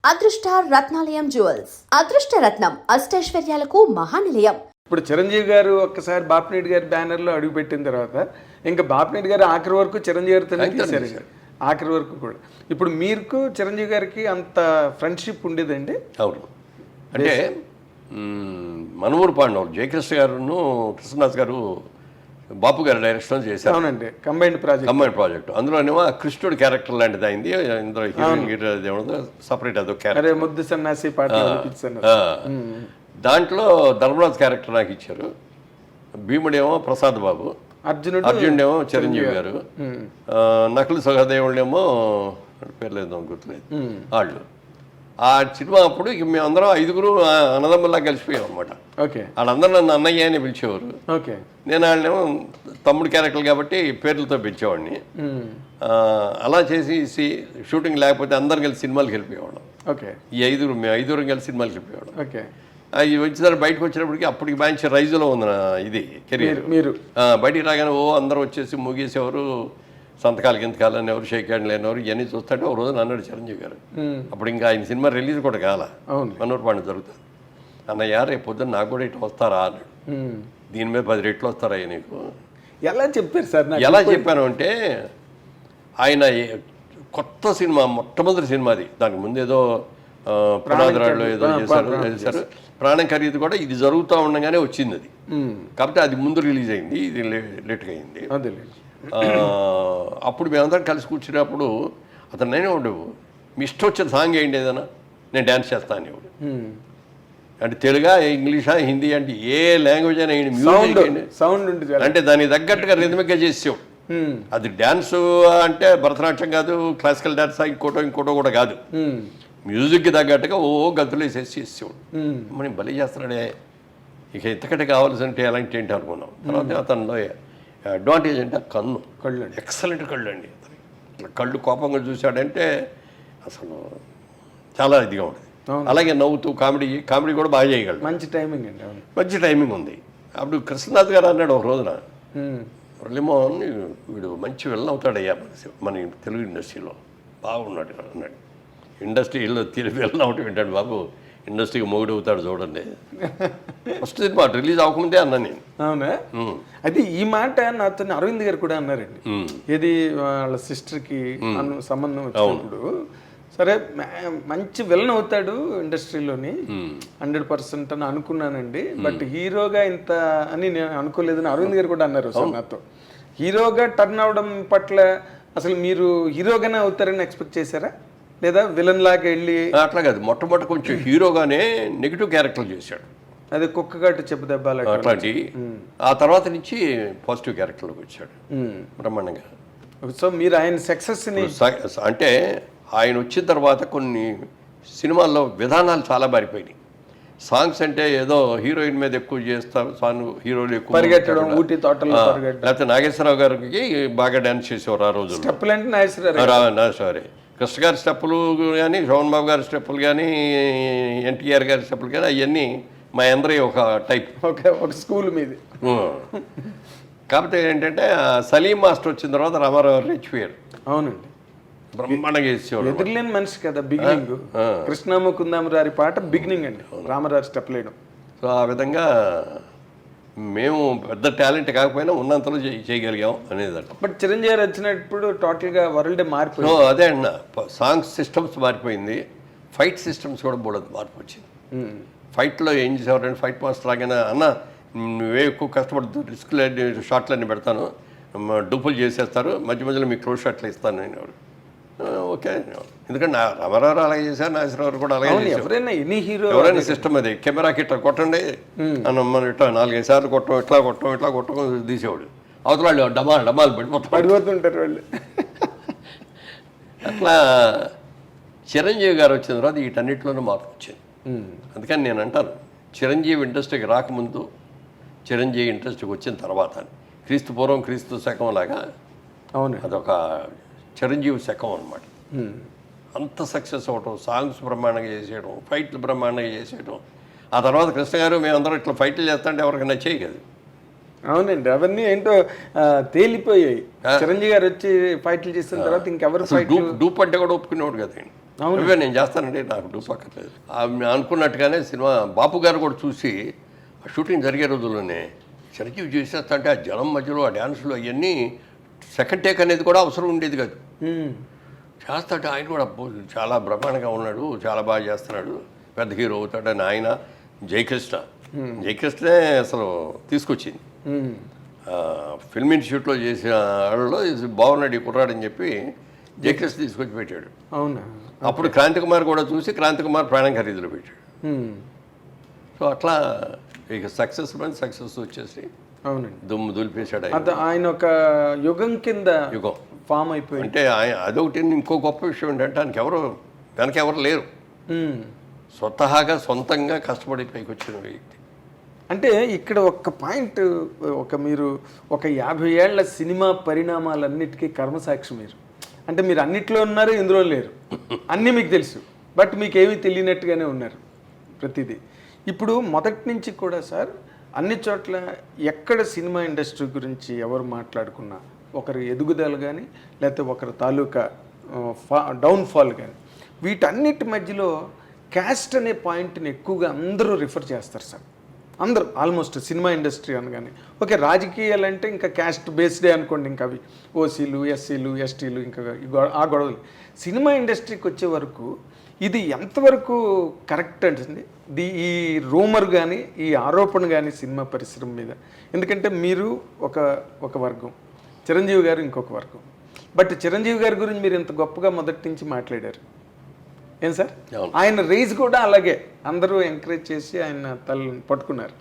అదృష్ట రత్నాలయం జ్యువెల్స్ అదృష్ట రత్నం అష్టైశ్వర్యాలకు మహానిలయం. ఇప్పుడు చిరంజీవి గారు ఒక్కసారి బాపినేటి గారి బ్యానర్లో అడుగుపెట్టిన తర్వాత ఇంకా బాపినేటి గారు ఆఖరి వరకు చిరంజీవి గారితోనే తీశారు ఇంకా. ఆఖరి వరకు కూడా. ఇప్పుడు మీకు చిరంజీవి గారికి అంత ఫ్రెండ్షిప్ ఉండేదండి? అవును. అంటే మనూరు పాండవులు జయకృష్ణ గారును కృష్ణదాస్ గారు బాపు గారు డైరెక్షన్ చేశారు. అవునండి, కంబైన్డ్ ప్రాజెక్ట్. అందులోనేమో కృష్ణుడి క్యారెక్టర్ లాంటిది అయింది. ఇందులో హీరోయిన్ సపరేట్ అదో క్యారెక్టర్, ముద్దు సన్నాసి పాట. దాంట్లో ధర్మరాజు క్యారెక్టర్ నాకు ఇచ్చారు. భీముడేమో ప్రసాద్ బాబు, అర్జునుడేమో చిరంజీవి గారు, నకులు సహదేవుడేమో పేరు లేదు గుర్తులేదు వాళ్ళు. ఆ సినిమా అప్పుడు ఇక మేమందరం 5గురు అన్నదమ్ముల్లా కలిసిపోయాం అనమాట. వాళ్ళందరూ నన్ను అన్నయ్య అని పిలిచేవారు. నేను వాళ్ళేమో తమ్ముడు క్యారెక్టర్ కాబట్టి పేర్లతో పిలిచేవాడిని. అలా చేసి షూటింగ్ లేకపోతే అందరం కలిసి సినిమాలకు వెళ్ళిపోయేవాళ్ళం. ఈ మేము 5గురు కలిసి సినిమాలకు వెళ్ళిపోయేవాళ్ళం. అవి వచ్చేసరికి బయటకు వచ్చినప్పటికి అప్పటికి మంచి రైజులో ఉంది ఇది కెరీర్. మీరు బయటికి రాగానే అందరూ వచ్చేసి ముగేసేవారు, సంతకాలు గింతకాలు అనేవారు, షేక్ హ్యాండ్ లేనివారు. ఇవన్నీ చూస్తుంటే ఒక రోజు అన్నాడు చిరంజీవి గారు. అప్పుడు ఇంకా ఆయన సినిమా రిలీజ్ కూడా కాల, మనూరు పాండ జరుగుతుంది. అన్నయ్య రేపు పొద్దున్న నాకు కూడా ఇట్లా వస్తారా అన్నాడు. దీని మీద 10 రెట్లు వస్తారయ్య నీకు. ఎలా చెప్పారు సార్? ఎలా చెప్పాను అంటే, ఆయన కొత్త సినిమా, మొట్టమొదటి సినిమాది. దానికి ముందు ఏదో పునాదిరాళ్ళు ఏదో చేశారు. ప్రాణం ఖరీదు కూడా ఇది జరుగుతూ ఉండగానే వచ్చింది అది. కాబట్టి అది ముందు రిలీజ్ అయింది, ఇది లేట్గా అయింది. అప్పుడు మేమందరం కలిసి కూర్చున్నప్పుడు అతను నేనే ఉండవు, మీ ఇష్టం వచ్చిన సాంగ్ ఏంటి ఏదైనా, నేను డ్యాన్స్ చేస్తాను ఇవ్వడు. అంటే తెలుగా, ఇంగ్లీషా, హిందీ, అంటే ఏ లాంగ్వేజ్ అయినా మ్యూజిక్ సౌండ్ అంటే దానికి తగ్గట్టుగా రిథమిక్గా చేసావు. అది డ్యాన్స్ అంటే భరతనాట్యం కాదు, క్లాసికల్ డ్యాన్స్ ఇంకోటో కూడా కాదు. మ్యూజిక్కి తగ్గట్టుగా గంతులు వేసేసి చేసేవాడు. మనం బలి చేస్తున్నాడే, ఇక ఇంతకంటే కావాల్సింటే ఎలాంటి ఏంటి అనుకున్నాం. తర్వాత అతనిలో అడ్వాంటేజ్ అంటే కళ్ళు ఎక్సలెంట్ కళ్ళు అండి. అతని కళ్ళు కోపంగా చూశాడంటే అసలు చాలా ఇదిగా ఉంటుంది. అలాగే నవ్వుతూ కామెడీ కూడా బాగా చేయగలడు. మంచి టైమింగ్ అండి. మంచి టైమింగ్ ఉంది. అప్పుడు కృష్ణనాథ్ గారు అన్నాడు ఒక రోజున, మురళీమోహన్ వీడు మంచి విలన్ అవుతాడయ్యా మన తెలుగు ఇండస్ట్రీలో, బాగున్నాడు అన్నాడు. ఇండస్ట్రీలో విలన్ అవటం ఏంటాడు బాబు, ఇండస్ట్రీకి మొగుడు అవుతాడు చూడండి. ఫస్ట్ సినిమా రిలీజ్ అవ్వకముందే అన్నా నేను. అవునా? అయితే ఈ మాట నాతో అరవింద్ గారు కూడా అన్నారండి. ఇది వాళ్ళ సిస్టర్కి సంబంధం వచ్చినప్పుడు, సరే మంచి విలన్ అవుతాడు ఇండస్ట్రీలోని 100% అని అనుకున్నానండి, బట్ హీరోగా ఇంత అని నేను అనుకోలేదని అరవింద్ గారు కూడా అన్నారు సార్ నాతో. హీరోగా టర్న్ అవడం పట్ల అసలు మీరు హీరోగానే అవుతారని ఎక్స్పెక్ట్ చేశారా, లేదా విలన్ లాగా వెళ్ళి? అట్లా కాదు, మొట్టమొదటి కొంచెం హీరోగానే నెగిటివ్ క్యారెక్టర్ చేశాడు. అదే కుక్కగాటు చెప్పు దెబ్బలు అట్లాంటి. ఆ తర్వాత నుంచి పాజిటివ్ క్యారెక్టర్లోకి వచ్చాడు బ్రహ్మాండంగా. సో మీరు ఆయన సక్సెస్ని అంటే ఆయన వచ్చిన తర్వాత కొన్ని సినిమాల్లో విధానాలు చాలా మారిపోయినాయి. సాంగ్స్ అంటే ఏదో హీరోయిన్ మీద ఎక్కువ చేస్తారు, సాంగ్ హీరోలు ఎక్కువ పరిగెట్టడం, ఊటీ తోటలో లేకపోతే నాగేశ్వరరావు గారికి బాగా డ్యాన్స్ చేసేవారు ఆ రోజు. స్టెప్పులు అంటే నాగేశ్వరరావు, కృష్ణ గారి స్టెప్పులు కానీ, శోభన్ బాబు గారి స్టెప్పులు కానీ, ఎన్టీఆర్ గారి స్టెప్పులు కానీ, అవన్నీ మా అందరి ఒక టైప్, ఒక స్కూల్ మీద. కాకపోతే ఏంటంటే సలీం మాస్టర్ వచ్చిన తర్వాత రామారావు గారు రెచ్చిపోయారు. అవునండి, బ్రహ్మాండంగా చేసేవాడు. ఎదురులేని మనిషి కదా బిగినింగ్. కృష్ణముకుందామరారి పాట బిగినింగ్ అండి, రామారావు స్టెప్ లేయడం. సో ఆ విధంగా మేము పెద్ద టాలెంట్ కాకపోయినా ఉన్నంతలో చేయగలిగాం అనేది అంట. బట్ చిరంజీవి గారు వచ్చినప్పుడు టోటల్గా వరల్డ్ మారిపోయింది. అదే అన్న, సాంగ్స్ సిస్టమ్స్ మారిపోయింది, ఫైట్ సిస్టమ్స్ కూడా బోడదు మార్పు వచ్చింది. ఫైట్లో ఏం చేసేవారంటే, ఫైట్ మాస్టర్ లాగానే అన్న నువ్వే ఎక్కువ కష్టపడుతూ రిస్క్లు షాట్లన్నీ పెడతాను, డూపులు చేసేస్తారు, మధ్య మధ్యలో మీకు క్లోజ్ షాట్లు ఇస్తాను నేను. ఎవరు ఓకే, ఎందుకంటే రామారావు అలాగే చేశారు, నాగేశ్వరరావు కూడా అలాగే చేశారు. ఎవరైనా సిస్టమ్ అది, కెమెరాకి ఇట్లా కొట్టండి అని మనం ఇట్లా 4-5 సార్లు కొట్టం, ఇట్లా కొట్టం తీసేవాడు. అవతల వాళ్ళు డమాలు పడిపోతుంటారు వాళ్ళు. అట్లా చిరంజీవి గారు వచ్చిన తర్వాత వీటన్నిటిలోనూ మార్పు వచ్చింది. అందుకని నేను అంటాను, చిరంజీవి ఇండస్ట్రీకి రాకముందు, చిరంజీవి ఇండస్ట్రీకి వచ్చిన తర్వాత, క్రీస్తు పూర్వం క్రీస్తు శకం లాగా అవును, అదొక చిరంజీవి శకం అనమాట. అంత సక్సెస్ అవ్వటం, సాంగ్స్ బ్రహ్మాండంగా చేసేయడం, ఫైట్లు బ్రహ్మాండంగా చేసేయడం. ఆ తర్వాత కృష్ణ గారు మేమందరం ఇట్లా ఫైట్లు చేస్తుంటే ఎవరికి నచ్చేయి కదా. అవునండి, అవన్నీ ఏంటో తేలిపోయాయి. చిరంజీవి గారు వచ్చి ఫైట్లు చేసిన తర్వాత ఇంకెవరు డూప్ అంటే కూడా ఒప్పుకునేవాడు కదా. అవే నేను చేస్తానండి, నాకు డూప్ అక్కర్లేదు. అనుకున్నట్టుగానే సినిమా బాపు గారు కూడా చూసి ఆ షూటింగ్ జరిగే రోజుల్లోనే చిరంజీవి చేసేస్తా అంటే ఆ జనం మధ్యలో ఆ డ్యాన్సులు అవన్నీ సెకండ్ టేక్ అనేది కూడా అవసరం ఉండేది కాదు. చేస్తాడు ఆయన కూడా చాలా బ్రహ్మాండంగా ఉన్నాడు, చాలా బాగా చేస్తున్నాడు, పెద్ద హీరో అవుతాడని ఆయన జయకృష్ణే అసలు తీసుకొచ్చింది. ఫిల్మ్ ఇన్స్టిట్యూట్లో చేసిన వాళ్ళలో బాగున్నాడు ఈ కుర్రాడని చెప్పి జయకృష్ణ తీసుకొచ్చి పెట్టాడు. అవునా? అప్పుడు క్రాంతి కుమార్ కూడా చూసి క్రాంతి కుమార్ ప్రాణం ఖరీదులో పెట్టాడు. సో అట్లా ఇక సక్సెస్ వచ్చేసి అవునండి దుమ్ము దులిపేశాడు. ఆయన ఒక యుగం కింద యుగం ఫామ్ అయిపోయింది. అంటే అదొకటి. ఇంకో గొప్ప విషయం ఏంటంటే వెనక ఎవరు లేరు, స్వతహాగా సొంతంగా కష్టపడి పైకి వచ్చిన వ్యక్తి. అంటే ఇక్కడ ఒక్క పాయింట్, మీరు ఒక 50 ఏళ్ల సినిమా పరిణామాలన్నిటికీ కర్మసాక్షి మీరు. అంటే మీరు అన్నిట్లో ఉన్నారు, ఇందులో లేరు, అన్నీ మీకు తెలుసు, బట్ మీకేమీ తెలియనట్టుగానే ఉన్నారు ప్రతిదీ. ఇప్పుడు మొదటి నుంచి కూడా సార్ అన్ని చోట్ల ఎక్కడ సినిమా ఇండస్ట్రీ గురించి ఎవరు మాట్లాడుకున్నా ఒకరి ఎదుగుదల కానీ లేకపోతే ఒకరి తాలూకా డౌన్ఫాల్ కానీ వీటన్నిటి మధ్యలో క్యాస్ట్ అనే పాయింట్ని ఎక్కువగా అందరూ రిఫర్ చేస్తారు సార్. అందరూ ఆల్మోస్ట్ సినిమా ఇండస్ట్రీ అనగానే ఓకే, రాజకీయాలు అంటే ఇంకా క్యాస్ట్ బేస్డే అనుకోండి, ఇంకా అవి ఓసీలు, ఎస్సీలు, ఎస్టీలు, ఇంకా ఆ గొడవలు. సినిమా ఇండస్ట్రీకి వచ్చే వరకు ఇది ఎంతవరకు కరెక్ట్ అంటుంది ఈ రూమర్ కానీ ఈ ఆరోపణ కానీ సినిమా పరిశ్రమ మీద? ఎందుకంటే మీరు ఒక వర్గం, చిరంజీవి గారు ఇంకొక వర్గం. బట్ చిరంజీవి గారి గురించి మీరు ఇంత గొప్పగా మొదటి నుంచి మాట్లాడారు ఏం సార్? ఆయన రేజ్ కూడా అలాగే అందరూ ఎంకరేజ్ చేసి ఆయన తలని పట్టుకున్నారు.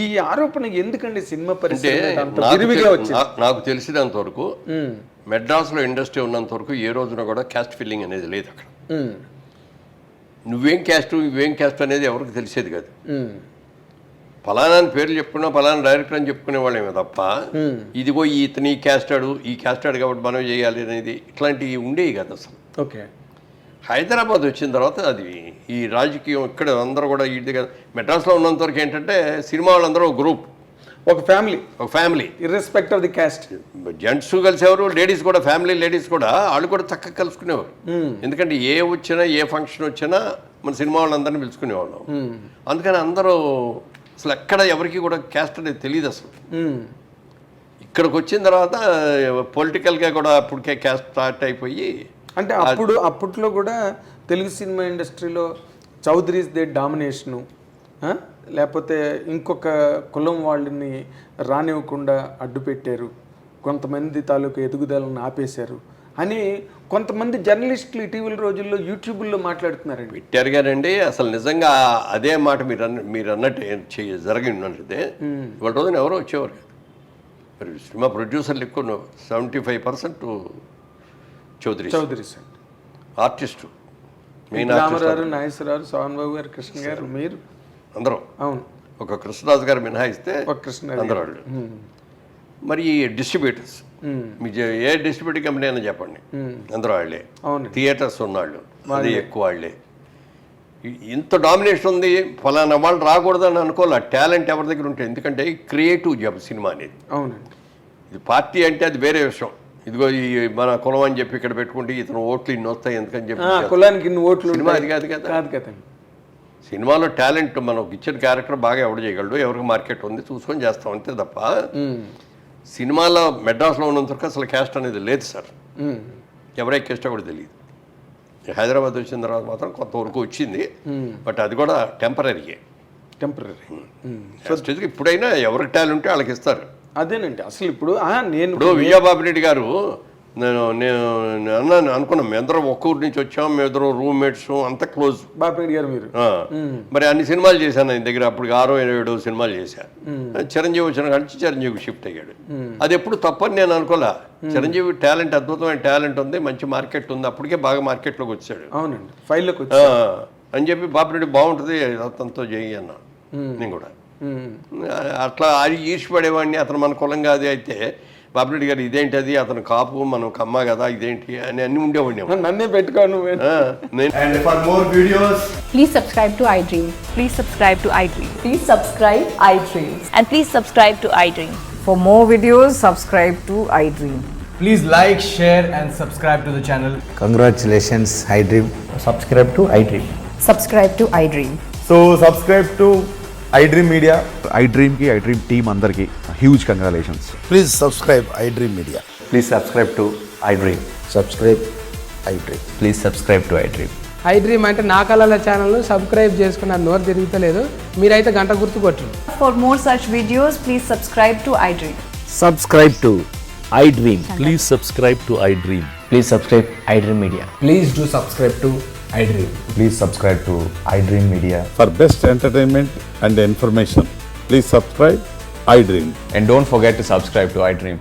ఈ ఆరోపణ ఎందుకండి సినిమా పరిశ్రమ? నాకు తెలిసినంత వరకు మెడ్రాస్లో ఇండస్ట్రీ ఉన్నంత వరకు ఏ రోజున కూడా క్యాస్ట్ ఫిల్లింగ్ అనేది లేదు అక్కడ. నువ్వేం క్యాస్ట్ అనేది ఎవరికి తెలిసేది కాదు. ఫలానా పేర్లు చెప్పుకున్నా ఫలానా డైరెక్టర్ అని చెప్పుకునే వాళ్ళేమే తప్ప ఇదిగో ఇతని ఈ క్యాస్ట్ ఆడు కాబట్టి మనం చేయాలి అనేది ఇట్లాంటివి ఉండేవి కదా అసలు. ఓకే. హైదరాబాద్ వచ్చిన తర్వాత అది ఈ రాజకీయం ఇక్కడ అందరూ కూడా ఇది కదా. మెడ్రాస్లో ఉన్నంత వరకు ఏంటంటే సినిమా వాళ్ళందరూ ఒక గ్రూప్, ఒక family irrespective of the caste. Gents కలిసేవారు, లేడీస్ కూడా, లేడీస్ కూడా వాళ్ళు కూడా చక్కగా కలుసుకునేవారు. ఎందుకంటే ఏ ఫంక్షన్ వచ్చినా మన సినిమా వాళ్ళందరినీ పిలుచుకునేవాళ్ళం. అందుకని అందరూ అసలు ఎక్కడ ఎవరికి కూడా క్యాస్ట్ అనేది తెలియదు అసలు. ఇక్కడికి వచ్చిన తర్వాత పొలిటికల్గా కూడా అప్పటికే క్యాస్ట్ స్టార్ట్ అయిపోయి, అంటే అప్పట్లో కూడా తెలుగు సినిమా ఇండస్ట్రీలో చౌదరీస్ దే డామినేషను, లేకపోతే ఇంకొక కులం వాళ్ళని రానివ్వకుండా అడ్డుపెట్టారు, కొంతమంది తాలూకు ఎదుగుదలను ఆపేశారు అని కొంతమంది జర్నలిస్టులు ఇటీవల రోజుల్లో యూట్యూబ్లో మాట్లాడుతున్నారండి. పెట్టారు గారండి. అసలు నిజంగా అదే మాట మీరు అన్నట్టు జరిగినట్లయితే ఇవాళ రోజున ఎవరో వచ్చేవారు. మరి సినిమా ప్రొడ్యూసర్లు ఎక్కువ 75% చౌదరీస్ ఆర్టిస్టు, మెయిన్ రామారావు, నాగేశ్వరరావు, సోహన్ బాబు గారు, కృష్ణ గారు, మీరు అందరూ. అవును. ఒక కృష్ణరాజు గారు మినహాయిస్తే అందరూ వాళ్ళు. మరి ఈ డిస్ట్రిబ్యూటర్స్, మీకు ఏ డిస్ట్రిబ్యూటర్ కంపెనీ అయినా చెప్పండి, అందరూ వాళ్ళే. థియేటర్స్ ఉన్నవాళ్ళు అది ఎక్కువ వాళ్ళే. ఇంత డామినేషన్ ఉంది, ఫలానా వాళ్ళు రాకూడదని అనుకోవాలి. టాలెంట్ ఎవరి దగ్గర ఉంటుంది. ఎందుకంటే క్రియేటివ్ జాబ్ సినిమా అనేది. అవునండి. ఇది పార్టీ అంటే అది వేరే విషయం. ఇదిగో ఈ మన కులం అని చెప్పి ఇక్కడ పెట్టుకుంటే ఇతను ఓట్లు ఇన్ని వస్తాయి ఎందుకని చెప్పి కులానికి ఇన్ని ఓట్లు, సినిమా అది కాదు కదా. సినిమాలో టాలెంట్ మనకు ఇచ్చిన క్యారెక్టర్ బాగా ఎవడు చేయగలడు, ఎవరికి మార్కెట్ ఉంది చూసుకొని చేస్తాం అంతే తప్ప సినిమాలో మెడ్రాస్లో ఉన్నంత వరకు అసలు క్యాస్ట్ అనేది లేదు సార్. ఎవరే క్యాస్టో కూడా తెలియదు. హైదరాబాద్ వచ్చిన తర్వాత మాత్రం కొంతవరకు వచ్చింది, బట్ అది కూడా టెంపరీ. ఇప్పుడైనా ఎవరికి టాలెంట్ ఉంటే వాళ్ళకి ఇస్తారు. అదేనండి అసలు ఇప్పుడు విజయబాబు రెడ్డి గారు నేను అన్నాను అనుకున్నాం, మేమిద్దరం ఒక్క ఊరి నుంచి వచ్చాం, మేమిద్దరం రూమ్మేట్స్, అంత క్లోజ్. బాపిరెడ్డి గారు మీరు మరి అన్ని సినిమాలు చేశాను ఆయన దగ్గర. అప్పుడు 6-7 సినిమాలు చేశాను. చిరంజీవి వచ్చిన కానీ చిరంజీవికి షిఫ్ట్ అయ్యాడు. అది ఎప్పుడు తప్పని నేను అనుకోలే. చిరంజీవి టాలెంట్, అద్భుతమైన టాలెంట్ ఉంది, మంచి మార్కెట్ ఉంది, అప్పటికే బాగా మార్కెట్లోకి వచ్చాడు. అవునండి, ఫైల్లోకి అని చెప్పి బాపిరెడ్డి బాగుంటుంది అతనితో చేయి అన్నా. నేను కూడా అట్లా ఈర్షపడేవాడిని. అతను మన కులం కాదు అయితే బాపిరెడ్డి గారు ఇదేంటి, అది అతను కాపు మనం కమ్మ కదా ఇదేంటి అని అన్ని ఉండేవాడిని. నన్నే పెట్టుకోను. And for more videos, please subscribe to iDream. Please subscribe to iDream. Please subscribe iDream. And please subscribe to iDream. For more videos, subscribe to iDream. Please like, share, and subscribe to the channel. Congratulations, iDream. Subscribe to iDream. Subscribe to iDream. So subscribe to iDream Media. iDream team అందరికి huge congratulations. Please subscribe iDream Media. Please subscribe to iDream. Subscribe iDream. Please subscribe to iDream. iDream అంటే నా కళల ఛానల్ను subscribe చేసుకున్న నోరు తిరుగుతలేదు, మీరైతే గంట గుర్తు కొట్టండి. For more such videos, please subscribe to iDream. Subscribe to iDream. Please subscribe to iDream. Please subscribe iDream Media. Please do subscribe to iDream. Please subscribe to iDream Media. For best entertainment and information, please subscribe iDream. And don't forget to subscribe to iDream.